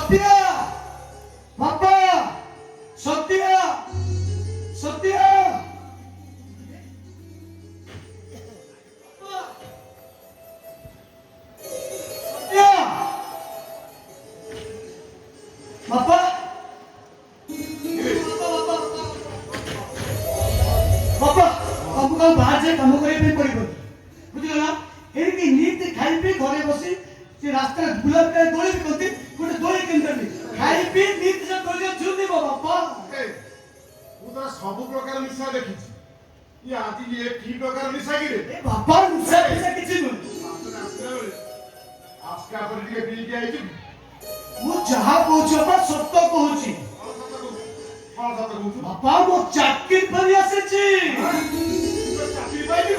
ସତ୍ୟ ବାପା ସତ୍ୟ ସତ୍ୟ ବାପା ବାପା ବାବୁ କାମ ବାହାର ଯାଇ କାମ କରିବା ପାଇଁ ପଡିବ ବୁଝିଲ ନା ଏଣିକି ନିତି ଖାଇ ପିଇ ଘରେ ବସି ସେ ରାସ୍ତାରେ ଗୁଲାବ ଟାଏ ଦୋଳି ବିକନ୍ତି ଗୋଟେ ଦୋଳି କିଣିଦେବି ଖାଇ ପିଇ ନିତି ସେ ଦୋଳିରେ ଝୁଲିବ ବାପା ମୁଁ ତ ସବୁ ପ୍ରକାର ନିଶା ଦେଖିଛି ଇଏ ଆଜି ଇଏ କି ପ୍ରକାର ନିଶା କିରେ ଏ ବାପା ନିଶା ପିସା କିଛି ନୁହେଁ ଆସ୍କା ପରେ ଟିକେ ପିଇକି ଆଇଛୁ ମୁଁ ଯାହା କହୁଛି ବାପା ସତ କହୁଛି କଣ ସତ କହୁଛୁ ବାପା ମୁଁ ଚାକିରି କରି ଆସିଛି ଚାକିରି ପାଇଛୁ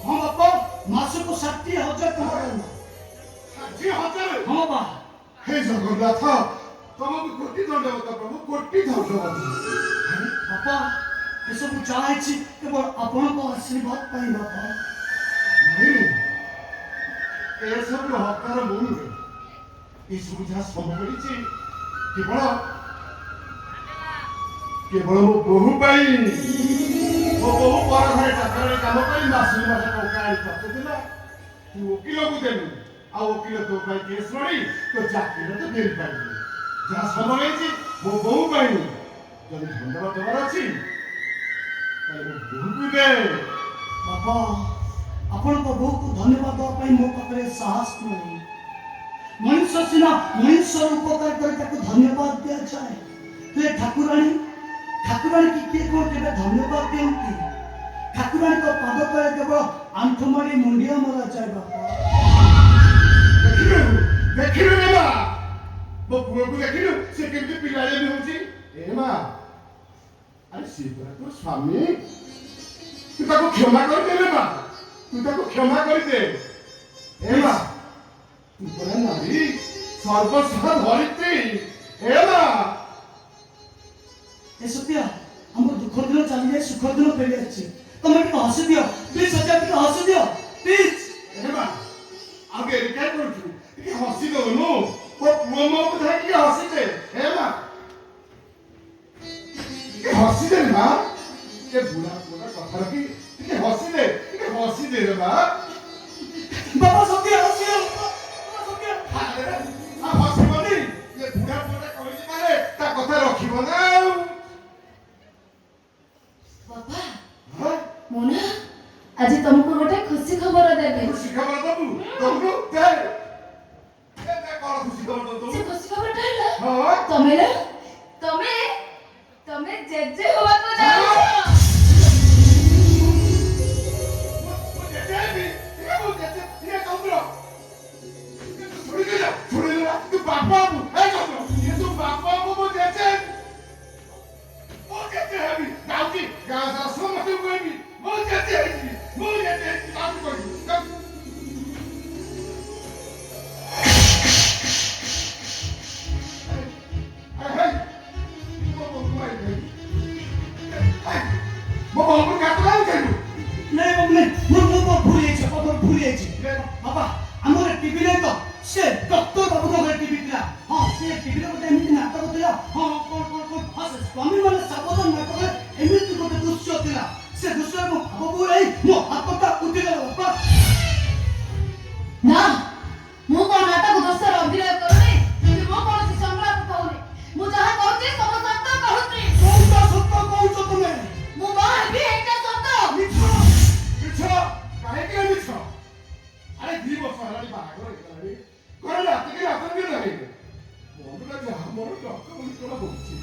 ହଁ ବାପା ମାସକୁ 60,000 ଟଙ୍କା 60,000 ହଁ ବାପା हे जगन्नाथ ତମକୁ କୋଟି ଦଣ୍ଡବତ ପ୍ରଭୁ କୋଟି ଧନ୍ୟବାଦ ବାପା ଏସବୁ ଯାହା ହେଇଛି କେବଳ ଆପଣଙ୍କ ଆଶୀର୍ବାଦ ପାଇଁ ବାପା ନାଇଁ ଏସବୁ ହକାର ମୁଁ ନୁହେଁ ଏସବୁ ଯାହା ସମ୍ଭଳିଛି କେବଳ କେବଳ ମୋ ବୋହୁ ପାଇଁ ମୋ ବୋହୁ ପର ଘରେ ଚାକରରେ କାମ କରି ମାସକୁ ମାସ ଟଙ୍କା ଆଣି ଖର୍ଚ୍ଚ ଥିଲା ତୁ ଓକିଲକୁ ଦେଲୁ ଆଉ ଓକିଲ ତୋ ପାଇଁ କେସ୍ ଲଢ଼ି ତୋ ଚାକିରିରେ ତ ଫେରି ପାରିବୁ ଯାହା ସମ୍ଭବ ହେଇଛି ମୋ ବୋହୁ ପାଇଁ ଯଦି ଧନ୍ୟବାଦ ଦେବାର ଅଛି ତାହେଲେ ମୋ ବୋହୁକୁ ଦେ ବାପା ଆପଣଙ୍କ ବୋହୁକୁ ଧନ୍ୟବାଦ ଦେବା ପାଇଁ ମୋ ପାଖରେ ସାହସ ନାହିଁ ମଣିଷ ସିନା ମଣିଷର ଉପକାର କରି ତାକୁ ଧନ୍ୟବାଦ ଦିଆଯାଏ ହେଲେ ଠାକୁରାଣୀ କି କିଏ କଣ କେବେ ଧନ୍ୟବାଦ ଦିଅନ୍ତି ଠାକୁରାଣୀଙ୍କ ପାଦ ତଳେ କେବଳ ଆଣ୍ଠୁ ମାରି ମୁଣ୍ଡିଆ ମରାଯାଏ ବାପା ଦେଖିଲୁ ନା ମା ମୋ ପୁଅକୁ ଦେଖିଲୁ ସେ କେମିତି ପିଲାଳିଆ ବି ହଉଛି ଏ ମା ଆରେ ସିଏ ପରା ତୋର ସ୍ୱାମୀ ତୁ ତାକୁ କ୍ଷମା କରିଦେ ମା ତୁ ତାକୁ କ୍ଷମା କରିଦେ ଏ ମା ତୁ ପରା ନାରୀ ସର୍ବସ୍ୱ ଧରିତ୍ରୀ ଏ ମା ଏ ସତ୍ୟ ଆମର ଦୁଃଖ ଦିନ ଚାଲିଯାଏ ସୁଖ ଦିନ ଫେରି ଆସିଛି ତମେ ଟିକେ ହସି ଦିଅ ପ୍ଲିଜ ସତ୍ୟ ଟିକେ ହସି ଦିଅ ପ୍ଲିଜ ଏ ମା ଆଉ ଏରିକା କରୁଛୁ ଟିକେ ହସି ଦଉନୁ ମୋ ପୁଅ ମୋ କଥା ଟିକେ ହସିଦେ ଏ ମା ଟିକେ ହସିଦେ ମା ଏ ବୁଢା ପୁଅଟା କଥା ରଖି ଟିକେ ହସିଦେ ରେ ମା ବାପା ସତ୍ୟ ହସି ଆଉ ହସିବନି ଏ ବୁଢା ପୁଅଟା କହିଛି ମାନେ ତା କଥା ରଖିବ ନା ଆଉ ବାପା ମୁଁ ନା ଆଜି ତମକୁ ଗୋଟେ ଖୁସି ଖବର ଦେବି ଖୁସି ଖବର ଦବୁ ଦବୁ ଦେ କଣ ଖୁସି ଖବର ଦବୁ ସେ ଖୁସି ଖବରଟା ହେଲା ହଁ ତମେ ନା ତମେ ଜେଜେ ହବାକୁ ଯାଉଛ ବାପା ଆମର ଟିଭି ନାହିଁ ତ ସେ ଡକ୍ଟର ବାବୁଙ୍କ ଘରେ ଟିଭି ଥିଲା ହଁ ସେ ଟିଭିରେ ଗୋଟେ ଏମିତି ନାଟକ ଥିଲା ହଁ କଣ ହଁ ସେ ସ୍ୱାମୀ ମାନେ ସାବଧାନ ନାଟକରେ ଏମିତି ଗୋଟେ ଦୃଶ୍ୟ ଥିଲା ସେ ଦୃଶ୍ୟରେ ମୋ ବାବୁ ରହି ମୋ ହାତଟା ଉଠିଗଲା ବାପା ନା ମୁଁ କଣ ନାଟକ ଦୋଷରେ ଅଭିନୟ କରୁନି ମୁଁ କୌଣସି ସଂଳାପ କହୁନି ମୁଁ ଯାହା କହୁଛି ସବୁ ସତ କହୁଛି କୋଉଟା ସତ କହୁଛ ତମେ ମୁଁ ବାହା ହେବି ଏଇଟା ସତ ମିଛ କାହିଁକି ମିଛ ଆରେ 2 ବର୍ଷ ହେଲାଣି ବାହାଘର ହେଇଗଲାଣି ଘରେ ରାତିକି ରାତି ବି ରହିବେ ମନଟା ଯାହା ମୋର ଟଙ୍କା ବୋଲି କଣ ହଉଛି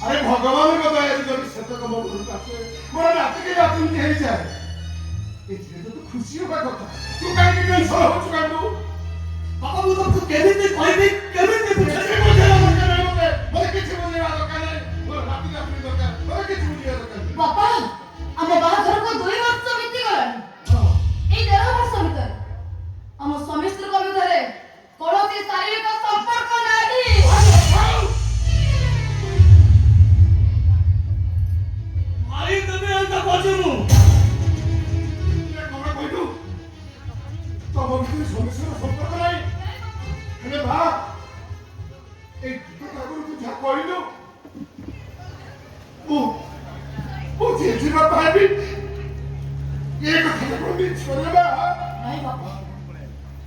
ଆରେ ଭଗବାନଙ୍କ ଦୟାରୁ ଯଦି ସେତକ ମୋ ଘରକୁ ଆସେ ମୋର ରାତିକି ରାତି ହେଇଯାଏ ଏଥିରେ ତ ତୁ ଖୁସି ହବା କଥା ତୁ କାହିଁକି ଟେନସନ ହଉଛୁ କାହିଁକି ବାପା ମୁଁ ତମକୁ କେମିତି କହିବି କେମିତି ବୁଝେଇବି ମୋତେ କିଛି ବୁଝେଇବା ଦରକାର ନାହିଁ ମୋର ରାତି ରାତି ଦରକାର ମୋତେ କିଛି ବୁଝେଇବା ଦରକାର ନାହିଁ ବାପା ଆମ ବାହାଘରକୁ 2 ବର୍ଷ ବିତିଗଲାଣି ଏଇ 1.5 ବର୍ଷ ଭିତରେ ଆମ ସ୍ୱାମୀ ସ୍ତ୍ରୀଙ୍କ ଭିତରେ କୌଣସି ଶାରୀରିକ ସମ୍ପର୍କ ନାହିଁ ମାରି ଦେବି ଏନ୍ତା ବଜୁନୁ କଣ କହିଲୁ ତମ ଭିତରେ ସମସ୍ୟାର ସମ୍ପର୍କ ନାହିଁ ହେଲେ ମା এই দুটো ঠাকুর তুই যা করিল ମୁଁ ଯିବା ପାଇବି ଏ କଥା କଣ ମିଛ ବା ନାଇଁ ବାପା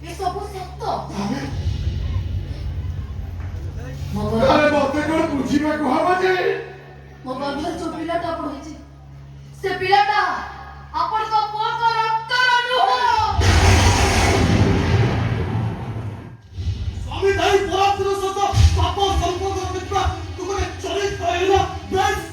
ଏ ସବୁ ସତ ମୋ ଆରେ ମତେ କଣ ବୁଝିବାକୁ ହବ ଯେ ଗର୍ଭରେ ଯୋଉ ପିଲାଟା ଆପଣ ହେଇଛି ସେ ପିଲାଟା ଆପଣଙ୍କ ପୁଅଙ୍କ ରକ୍ତର ନୁହଁ ସ୍ୱାମୀ ଦାଇ ପରାପୁର ସହିତ ପାପ ସମ୍ପର୍କ ରଖିଥିବା ତୁ ଗୋଟେ ଚରିତ୍ର ହେଲା ବେଶ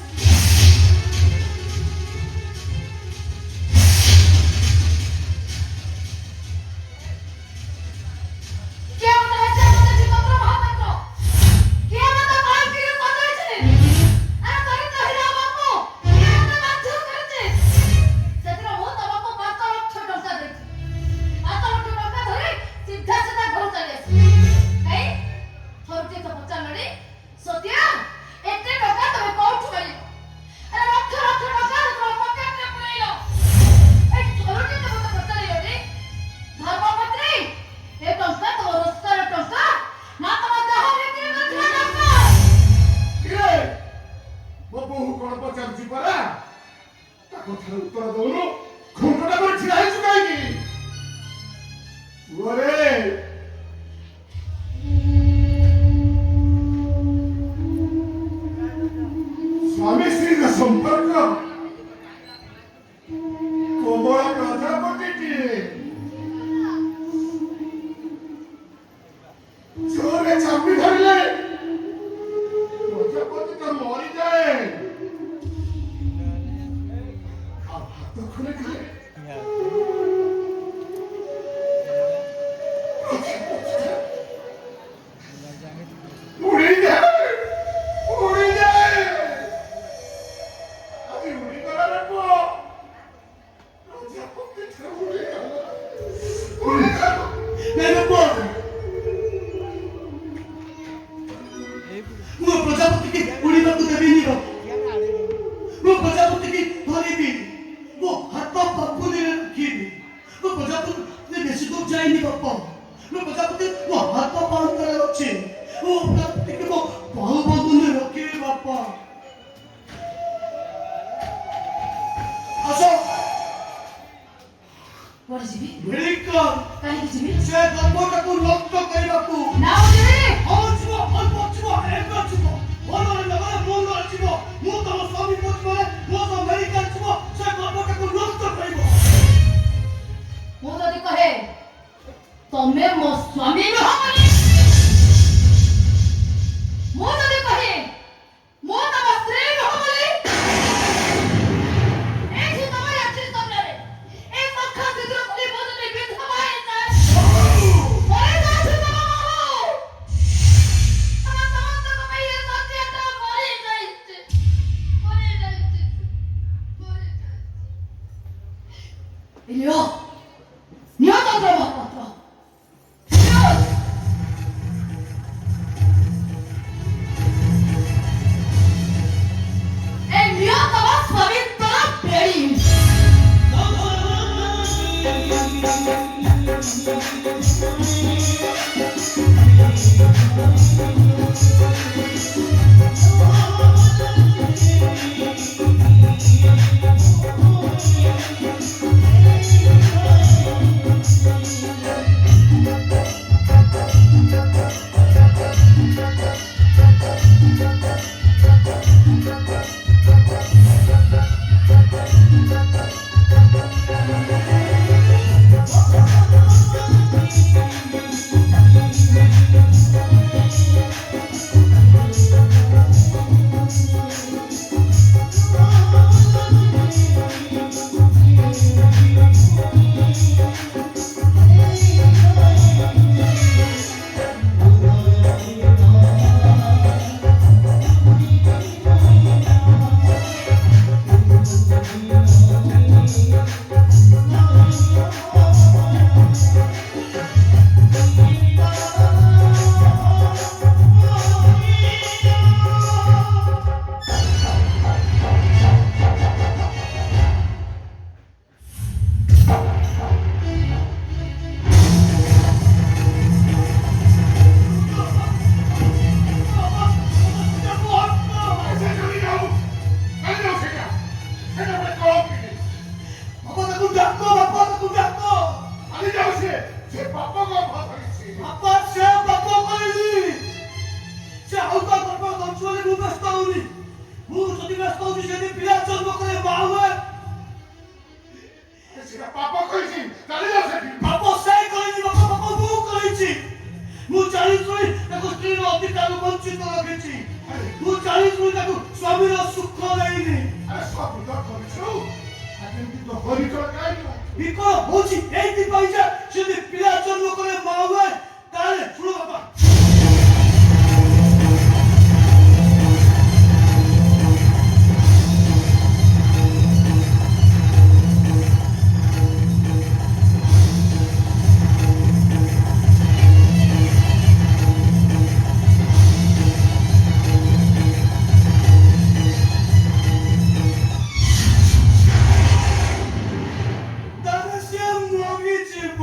କଥାର ଉତ୍ତର ଦଉନୁ ଘୁଣ୍ଟଟା କରି ଛିଡ଼ା ହେଇଛୁ କାହିଁକି ପୁଅରେ ସ୍ୱାମୀ ସ୍ତ୍ରୀର ସମ୍ପର୍କ କୋମଳ ପ୍ରଜାପତିଟିଏ ଜୋରେ ଚାପି ଧରିଲେ ପ୍ରଜାପତିଟା ମରିଯାଏ प्रजापति की उड़ीबा को देवी वो प्रजापति की धरिबी वो हाथ पापुनी रखिबी वो प्रजापति ने बेसी दूर जाइनी बापा वो प्रजापति वो हाथ पांच करे अच्छे वो प्रजापति के वो बाहु बंधुने रखिबी बापा आसो କୁଆଡ଼େ ଯିବି वेलकम କାହିଁକି ଯିବି से गंगोटाକୁ ନଷ୍ଟ କରିବାକୁ ନା ଯିବି ହଁ ଯିବ ଅଳ୍ପ ଯିବ ଏବେ ଯିବ ଭଲରେ ନେବାରେ ମଙ୍ଗଳ ଯିବ ମୁଁ ତମ ସ୍ୱାମୀ ପଛରେ ମୋ ସହ ମେଡ଼ିକାଲ ଯିବ ସେ ଗର୍ଭଟାକୁ ନଷ୍ଟ କରିବ ମୁଁ ଯଦି କହେ ତମେ ମୋ ସ୍ୱାମୀ ନୁହଁ ବୋଲି ମୁଁ ଯଦି କହେ ମୁଁ ତମ ସ୍ତ୍ରୀ ନୁହଁ ବୋଲି ଏଇଠି ତମ ଆଖିର ସାମ୍ନାରେ ଏ ପଖା ଶୀଘ୍ର ଖୋଲି ମୁଁ ଯଦି ବିଧବା ହେଇଯାଏ ଯଦି ପିଲା ଜନ୍ମ କରେ ମା ହୁଏ ସେଟା ପାପ କହିଛି ଚାଲିଲା ସେଠି ପାପ ସେ କରିନି ବାପା ପାପ ମୁଁ କରିଛି ମୁଁ ଜାଣି ଶୁଣି ତାକୁ ସ୍ତ୍ରୀର ଅଧିକାରରୁ ବଞ୍ଚିତ ରଖିଛି ମୁଁ ଜାଣି ଶୁଣି ତାକୁ ସ୍ୱାମୀର ସୁଖ ଦେଇନି ଆରେ ସବୁ ତ କରିଛୁ ଆଜି ଏମିତି ତ କରିଛ କାହିଁକି ବିକଳ ହଉଛି ଏଇଥିପାଇଁ ଯେ ସେ ଯଦି ପିଲା ଜନ୍ମ କରେ ମା ହୁଏ ତାହେଲେ ଶୁଣ ବାପା ତାହେଲେ ସିଏ ମରିଯିବ